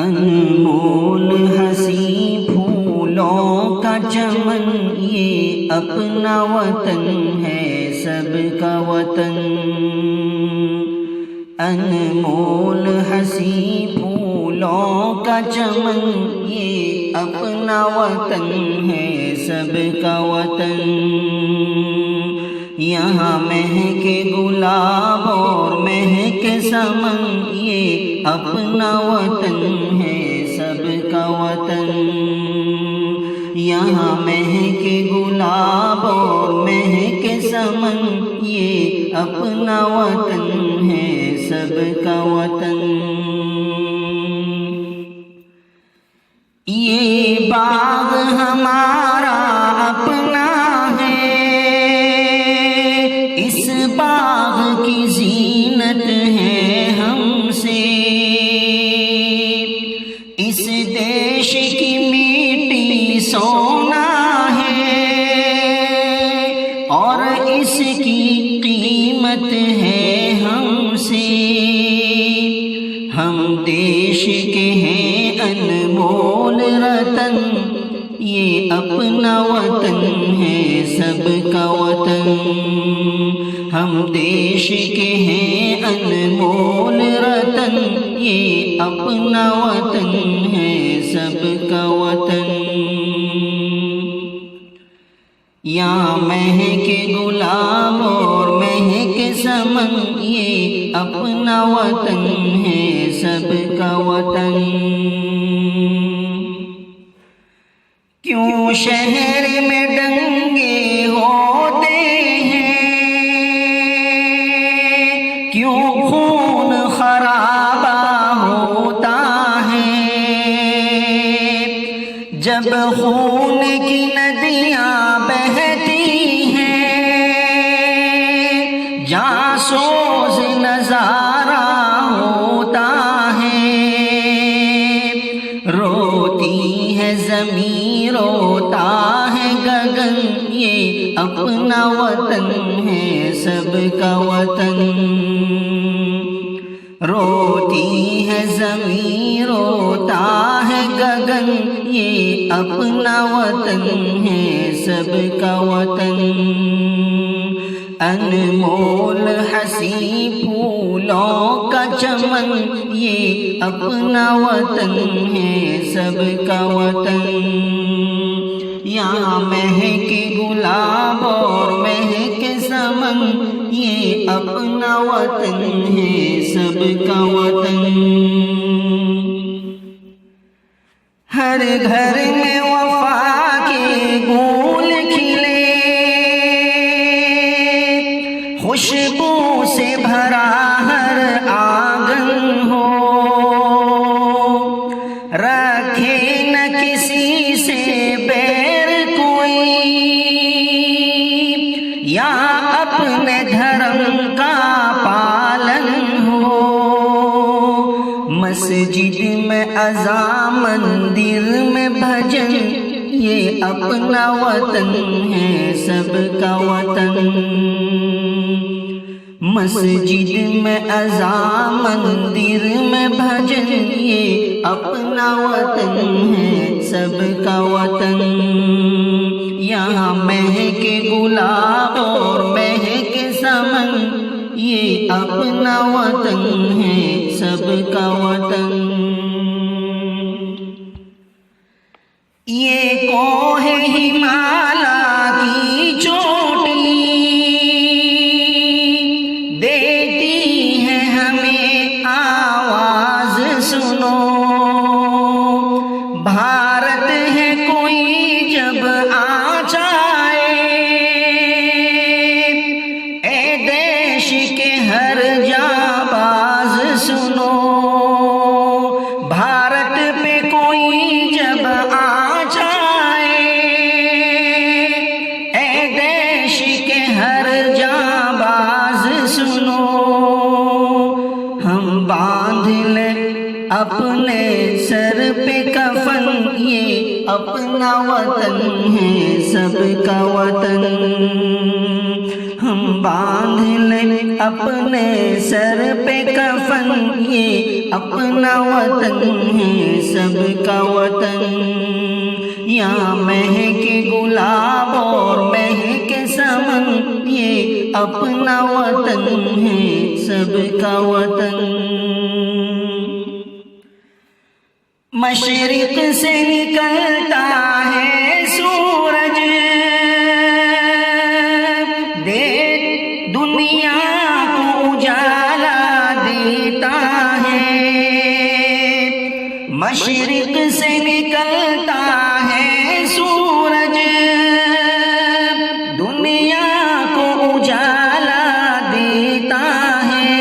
انمول ہنسی پھولوں کا چمن یہ اپنا وطن ہے سب کا وطن، انمول ہنسی پھولوں کا چمن یہ اپنا وطن ہے سب کا وطن، یہاں مہکے گلاب اور مہکے سمن یہ اپنا وطن ہے سب کا وطن، یہاں مہکے گلاب اور مہکے سمن یہ اپنا وطن ہے سب کا وطن، یہ باغ ہمارا اپنا ہے، اس باغ کی زینت ہے ہم سے، اس دیش کی مٹی سونا ہے اور اس کی قیمت ہے ہم سے، ہم دیش کے ہیں انمول رتن یہ اپنا وطن ہے سب کا وطن، ہم دیش کے ہیں انمول رتن یہ اپنا وطن ہے سب کا وطن، یہاں مہکے گلاب اور مہکے سمن یہ اپنا وطن ہے سب کا وطن، کیوں شہر میں دنگے ہوتے ہیں، کیوں خون خرابہ ہوتا ہے، جب خون کی ندیاں بہتی ہیں جانسوز نظارہ ہوتا ہے، روتی ہے زمین روتا ہے گگن یہ اپنا وطن ہے سب کا وطن، روتی ہے زمین روتا ہے گگن یہ اپنا وطن ہے سب کا وطن، انمول ہنسی پھولوں کا چمن یہ اپنا وطن ہے سب کا وطن، یہاں مہکے گلاب اور مہکے سمن یہ اپنا وطن ہے سب کا وطن، ہر گھر میں وفا کے گل کھلے، خوشبو سے بھرا ہر آنگن ہو، رکھے نہ کسی سے بیر کوئی، یا اپنے دھرم کا پالن ہو، مسجد میں اذان مندر میں بھجن یہ اپنا وطن ہے سب کا وطن، مسجد میں اذان مندر میں بھجن یہ اپنا وطن ہے سب کا وطن، یہاں مہکے گلاب اور مہکے سمن یہ اپنا وطن ہے سب کا وطن، یہ کوہ ہمالا کی چوٹی دیتی ہے ہمیں آواز سنو، بھارت ہے کوئی جب آ جائے، اے دیش کے ہر جانباز سنو، بھارت پہ کوئی جب آ جائے، اے دیش کے ہر جانباز سنو، ہم باندھ لیں اپنے سر پہ کفن یہ اپنا وطن ہے سب کا وطن، ہم باندھ لیں اپنے سر پہ کفن یہ اپنا وطن ہے سب کا وطن، یہاں مہکے گلاب اور مہکے سمن، یہ اپنا وطن ہے سب کا وطن۔ مشرق سے نکلتا ہے سورج، دے دنیا کو اجالا دیتا ہے، مشرق سے نکلتا ہے سورج، دنیا کو اجالا دیتا ہے،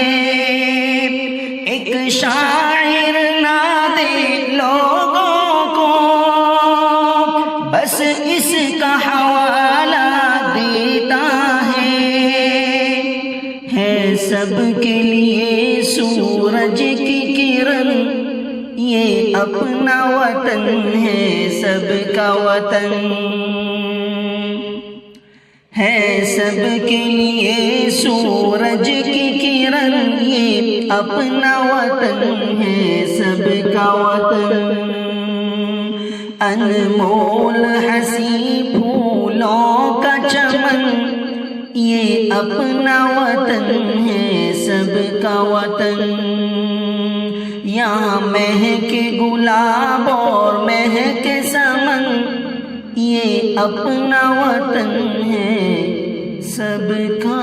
ایک شاعر نہ دے لوگوں کو بس اس کا حوالہ دیتا ہے سب کے لیے سورج کی کرن، یہ اپنا وطن ہے سب کا وطن، ہے سب کے لیے سورج کی کرن، یہ اپنا وطن ہے سب کا وطن۔ انمول حسی پھولوں کا چمن، یہ اپنا وطن ہے سب کا وطن، یہاں مہکے گلاب اور مہکے سمن، یہ اپنا وطن ہے سب کا